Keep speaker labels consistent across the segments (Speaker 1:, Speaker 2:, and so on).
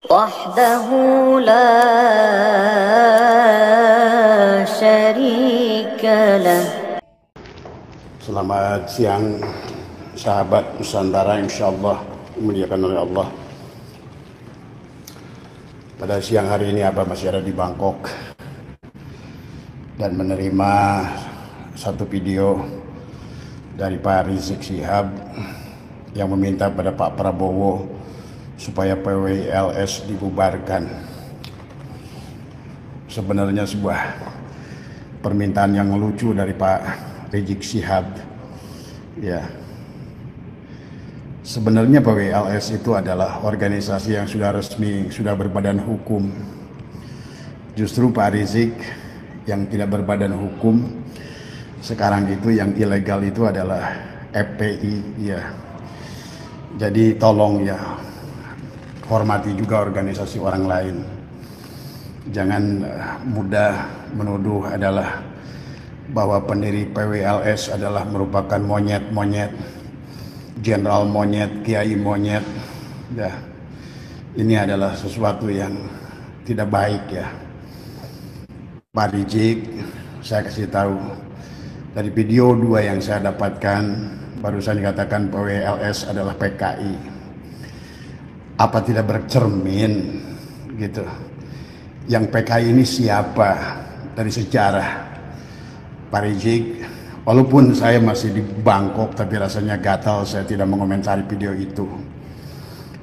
Speaker 1: وحده لا شريك له.
Speaker 2: Selamat siang sahabat Nusantara, insyaallah dimuliakan oleh Allah. Pada siang hari ini Abah masih ada di Bangkok dan menerima satu video dari Pak Rizik Syihab yang meminta pada Pak Prabowo supaya PWI-LS dibubarkan. Sebenarnya sebuah permintaan yang lucu dari Pak Rizik Syihab. Ya, sebenarnya PWI-LS itu adalah organisasi yang sudah resmi, sudah berbadan hukum. Justru Pak Rizik yang tidak berbadan hukum sekarang itu yang ilegal itu adalah FPI. Ya, jadi tolong ya, hormati juga organisasi orang lain. Jangan mudah menuduh adalah bahwa pendiri PWI-LS adalah merupakan monyet-monyet, jenderal monyet, kiai monyet. Ya, ini adalah sesuatu yang tidak baik ya. Pak Rizik, saya kasih tahu dari video 2 yang saya dapatkan, barusan dikatakan PWI-LS adalah PKI. Apa tidak bercermin gitu? Yang PKI ini siapa dari sejarah? Pak Rizik, walaupun saya masih di Bangkok tapi rasanya gatal, saya tidak mengomentari video itu.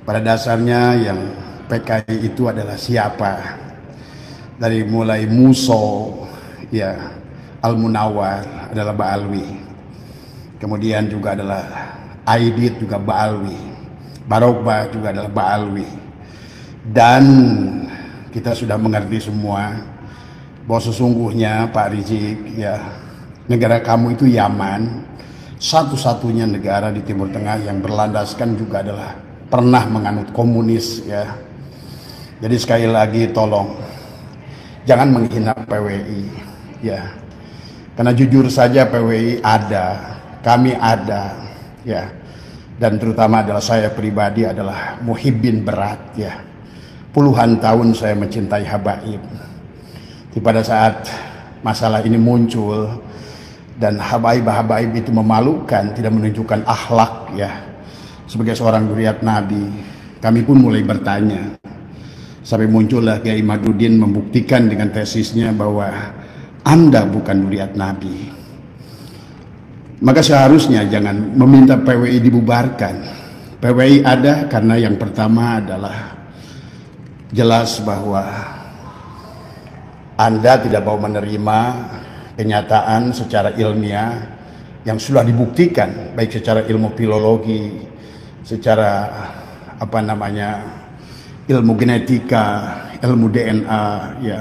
Speaker 2: Pada dasarnya yang PKI itu adalah siapa? Dari mulai Muso, ya, Al-Munawar adalah Ba'alwi. Kemudian juga adalah Aidit juga Ba'alwi. Barokbah juga adalah Ba'alwi. Dan kita sudah mengerti semua bahwa sesungguhnya Pak Rizik, ya, negara kamu itu Yaman, satu-satunya negara di Timur Tengah yang berlandaskan juga adalah pernah menganut komunis ya. Jadi sekali lagi tolong jangan menghina PWI ya. Karena jujur saja PWI ada, kami ada ya. Dan terutama adalah saya pribadi adalah muhibbin berat ya. Puluhan tahun saya mencintai habaib. Pada saat masalah ini muncul dan habaib-habaib itu memalukan, tidak menunjukkan akhlak ya. Sebagai seorang zuriat Nabi, kami pun mulai bertanya. Sampai muncullah Kiai Madudin membuktikan dengan tesisnya bahwa Anda bukan zuriat Nabi. Maka seharusnya jangan meminta PWI dibubarkan. PWI ada karena yang pertama adalah jelas bahwa Anda tidak mau menerima kenyataan secara ilmiah yang sudah dibuktikan, baik secara ilmu filologi, secara ilmu genetika, ilmu DNA ya,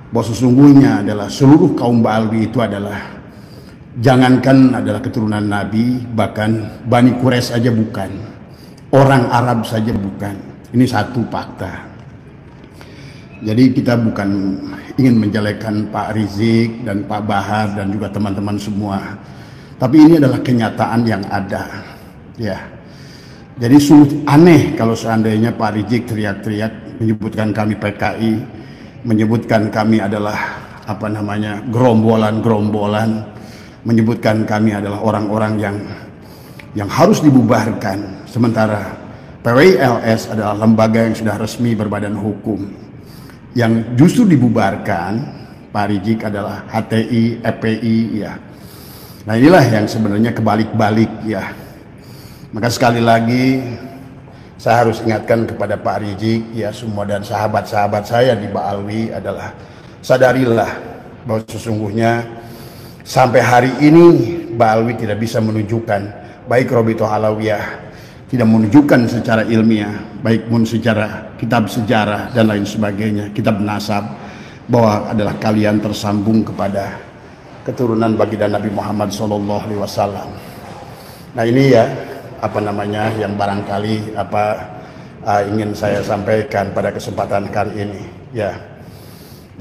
Speaker 2: bahwa sesungguhnya adalah seluruh kaum Ba'alwi itu adalah, jangankan adalah keturunan Nabi, bahkan Bani Quraisy aja bukan, orang Arab saja bukan. Ini satu fakta. Jadi kita bukan ingin menjelekkan Pak Rizik dan Pak Bahar dan juga teman-teman semua, tapi ini adalah kenyataan yang ada ya. Jadi sungguh aneh kalau seandainya Pak Rizik teriak-teriak menyebutkan kami PKI, menyebutkan kami adalah gerombolan-gerombolan, menyebutkan kami adalah orang-orang yang harus dibubarkan. Sementara PWI-LS adalah lembaga yang sudah resmi berbadan hukum. Yang justru dibubarkan Pak Rizik adalah HTI, FPI ya. Nah inilah yang sebenarnya kebalik-balik ya. Maka sekali lagi saya harus ingatkan kepada Pak Rizik ya, semua dan sahabat-sahabat saya di Ba'alwi adalah sadarilah bahwa sesungguhnya sampai hari ini Ba'alwi tidak bisa menunjukkan, baik Robitoh Alawiyah tidak menunjukkan secara ilmiah, baik pun secara kitab sejarah dan lain sebagainya, kitab nasab, bahwa adalah kalian tersambung kepada keturunan baginda Nabi Muhammad SAW. Nah ini ya yang barangkali ingin saya sampaikan pada kesempatan kali ini ya.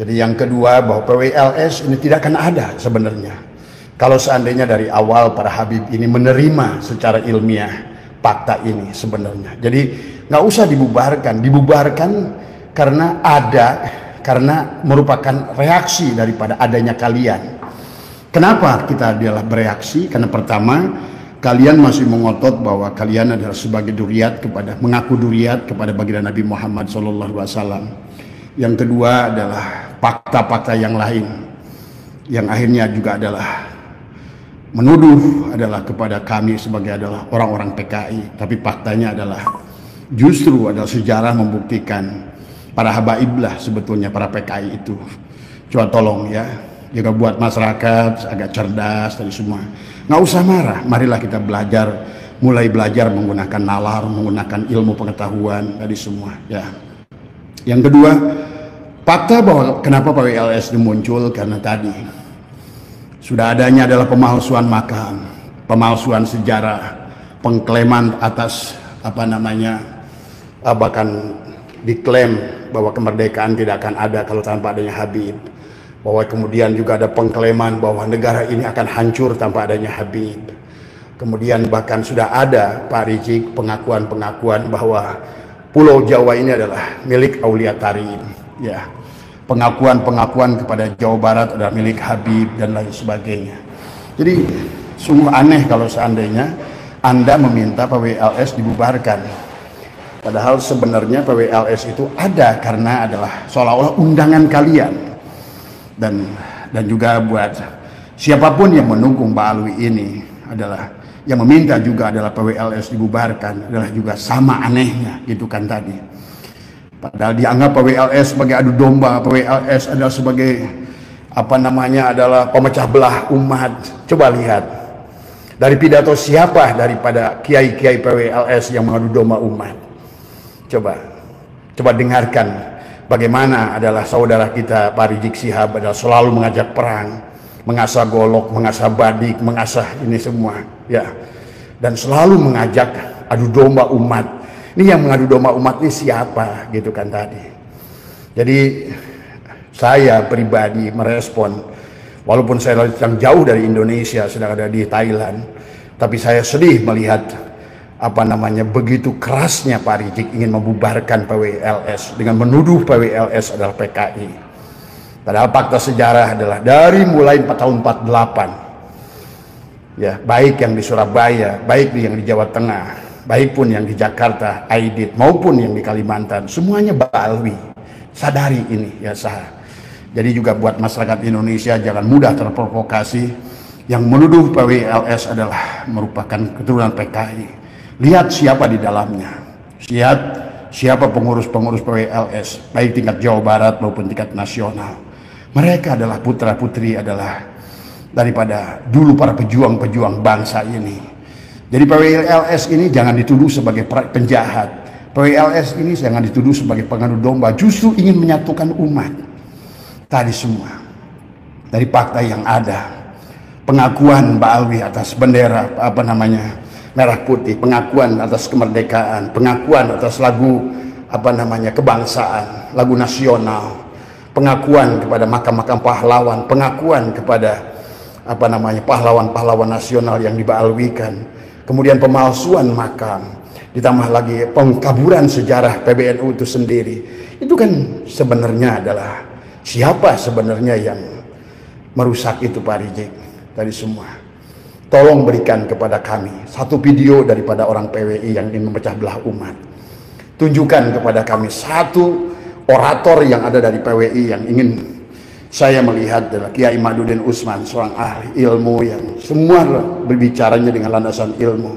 Speaker 2: Jadi yang kedua, bahwa PWI-LS ini tidak akan ada sebenarnya kalau seandainya dari awal para Habib ini menerima secara ilmiah fakta ini sebenarnya. Jadi nggak usah dibubarkan. Dibubarkan karena merupakan reaksi daripada adanya kalian. Kenapa kita adalah bereaksi? Karena pertama, kalian masih mengotot bahwa kalian adalah sebagai mengaku duriat kepada baginda Nabi Muhammad SAW. Yang kedua adalah fakta-fakta yang lain, yang akhirnya juga adalah menuduh adalah kepada kami sebagai adalah orang-orang PKI. Tapi faktanya adalah justru adalah sejarah membuktikan para habaiblah sebetulnya para PKI itu. Coba tolong ya, juga buat masyarakat agak cerdas tadi semua. Nggak usah marah, marilah kita mulai belajar menggunakan nalar, menggunakan ilmu pengetahuan tadi semua ya. Yang kedua, fakta bahwa kenapa PWLS ini muncul karena tadi sudah adanya adalah pemalsuan makam, pemalsuan sejarah, pengklaiman atas bahkan diklaim bahwa kemerdekaan tidak akan ada kalau tanpa adanya Habib. Bahwa kemudian juga ada pengklaiman bahwa negara ini akan hancur tanpa adanya Habib. Kemudian bahkan sudah ada Pak Rizik pengakuan-pengakuan bahwa Pulau Jawa ini adalah milik Aulia Tarim. Ya, pengakuan-pengakuan kepada Jawa Barat adalah milik Habib dan lain sebagainya. Jadi sungguh aneh kalau seandainya Anda meminta PWLS dibubarkan. Padahal sebenarnya PWLS itu ada karena adalah seolah-olah undangan kalian. Dan juga buat siapapun yang mendukung Mbak Alwi ini adalah yang meminta juga adalah PWLS dibubarkan adalah juga sama anehnya gitu kan tadi. Padahal dianggap PWLS sebagai adu domba, PWLS adalah sebagai adalah pemecah belah umat. Coba lihat dari pidato siapa daripada kiai-kiai PWLS yang mengadu domba umat. Coba dengarkan bagaimana adalah saudara kita Pak Rizik Syihab adalah selalu mengajak perang, mengasah golok, mengasah badik, mengasah ini semua ya, dan selalu mengajak adu domba umat. Ini yang mengadu domba umat ini siapa gitu kan tadi. Jadi saya pribadi merespon, walaupun saya sedang jauh dari Indonesia, sedang ada di Thailand, tapi saya sedih melihat begitu kerasnya Pak Rizik ingin membubarkan PWLS dengan menuduh PWLS adalah PKI. Padahal fakta sejarah adalah dari mulai tahun 48 ya, baik yang di Surabaya, baik yang di Jawa Tengah, baik pun yang di Jakarta, Aidit, maupun yang di Kalimantan, semuanya Mbak Alwi. Sadari ini ya sah. Jadi juga buat masyarakat Indonesia jangan mudah terprovokasi yang menuduh PWLS adalah merupakan keturunan PKI. Lihat siapa di dalamnya, lihat siapa pengurus-pengurus PWLS, baik tingkat Jawa Barat maupun tingkat nasional. Mereka adalah putra-putri adalah daripada dulu para pejuang-pejuang bangsa ini. Jadi PWLS ini jangan dituduh sebagai penjahat. PWLS ini jangan dituduh sebagai pengadu domba, justru ingin menyatukan umat. Tadi semua dari fakta yang ada, pengakuan Mbak Alwi atas bendera merah putih, pengakuan atas kemerdekaan, pengakuan atas lagu kebangsaan, lagu nasional, pengakuan kepada makam-makam pahlawan, pengakuan kepada pahlawan-pahlawan nasional yang dibalwikan, kemudian pemalsuan makam, ditambah lagi pengkaburan sejarah PBNU itu sendiri. Itu kan sebenarnya adalah siapa sebenarnya yang merusak itu Pak Rizik tadi semua. Tolong berikan kepada kami satu video daripada orang PWI yang ingin memecah belah umat. Tunjukkan kepada kami satu orator yang ada dari PWI yang ingin saya melihat adalah Kiai Madudin Usman, seorang ahli ilmu yang semua berbicaranya dengan landasan ilmu.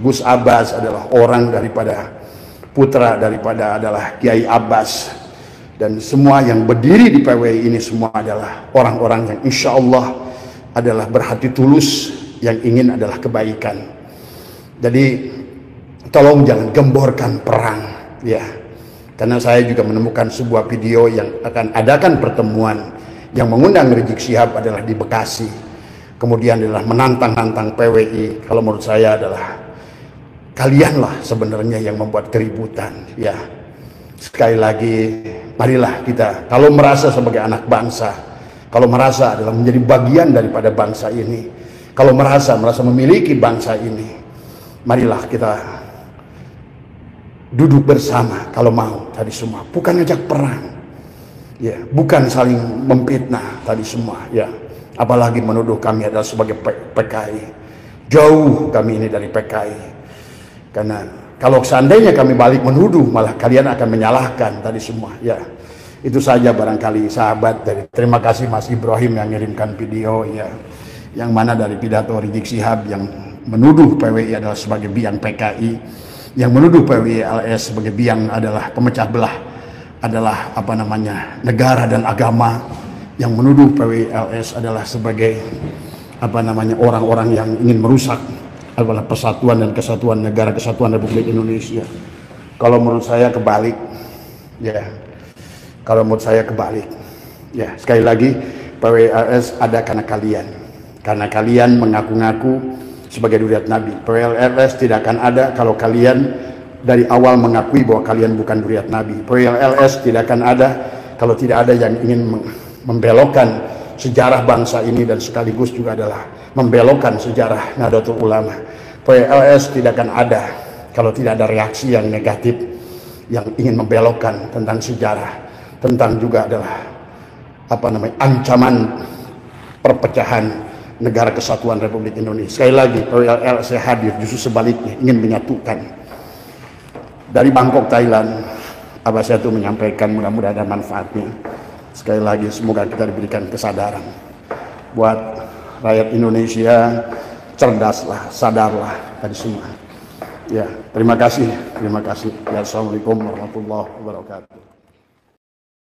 Speaker 2: Gus Abbas adalah orang daripada putra daripada adalah Kiai Abbas, dan semua yang berdiri di PWI ini semua adalah orang-orang yang insya Allah adalah berhati tulus, yang ingin adalah kebaikan. Jadi tolong jangan gemborkan perang ya, karena saya juga menemukan sebuah video yang akan adakan pertemuan yang mengundang Rizik Syihab adalah di Bekasi, kemudian adalah menantang-nantang PWI. Kalau menurut saya adalah kalianlah sebenarnya yang membuat keributan ya. Sekali lagi marilah kita kalau merasa sebagai anak bangsa, kalau merasa adalah menjadi bagian daripada bangsa ini, kalau merasa memiliki bangsa ini, marilah kita duduk bersama kalau mau tadi semua, bukan ngajak perang, ya, bukan saling memfitnah tadi semua, ya, apalagi menuduh kami adalah sebagai PKI. Jauh kami ini dari PKI, karena kalau seandainya kami balik menuduh, malah kalian akan menyalahkan tadi semua, ya. Itu saja barangkali sahabat. Dari terima kasih Mas Ibrahim yang mengirimkan video, ya, yang mana dari pidato Rizik Syihab yang menuduh PWI adalah sebagai biang PKI, yang menuduh PWI LS sebagai biang adalah pemecah belah, adalah negara dan agama, yang menuduh PWI LS adalah sebagai orang-orang yang ingin merusak adalah persatuan dan kesatuan negara kesatuan Republik Indonesia. Kalau menurut saya kebalik, ya. Kalau menurut saya kebalik, ya, sekali lagi PWI LS ada karena kalian mengaku-ngaku sebagai duriat Nabi. PWI LS tidak akan ada kalau kalian dari awal mengakui bahwa kalian bukan duriat Nabi. PWI LS tidak akan ada kalau tidak ada yang ingin membelokkan sejarah bangsa ini dan sekaligus juga adalah membelokkan sejarah Nahdlatul Ulama. PWI LS tidak akan ada kalau tidak ada reaksi yang negatif yang ingin membelokkan tentang sejarah, tentang juga adalah ancaman perpecahan negara kesatuan Republik Indonesia. Sekali lagi, PWI saya hadir justru sebaliknya ingin menyatukan. Dari Bangkok, Thailand, Abah Setu menyampaikan, mudah-mudahan ada manfaatnya. Sekali lagi semoga kita diberikan kesadaran buat rakyat Indonesia, cerdaslah, sadarlah tadi semua. Ya, terima kasih. Ya, assalamualaikum warahmatullahi wabarakatuh.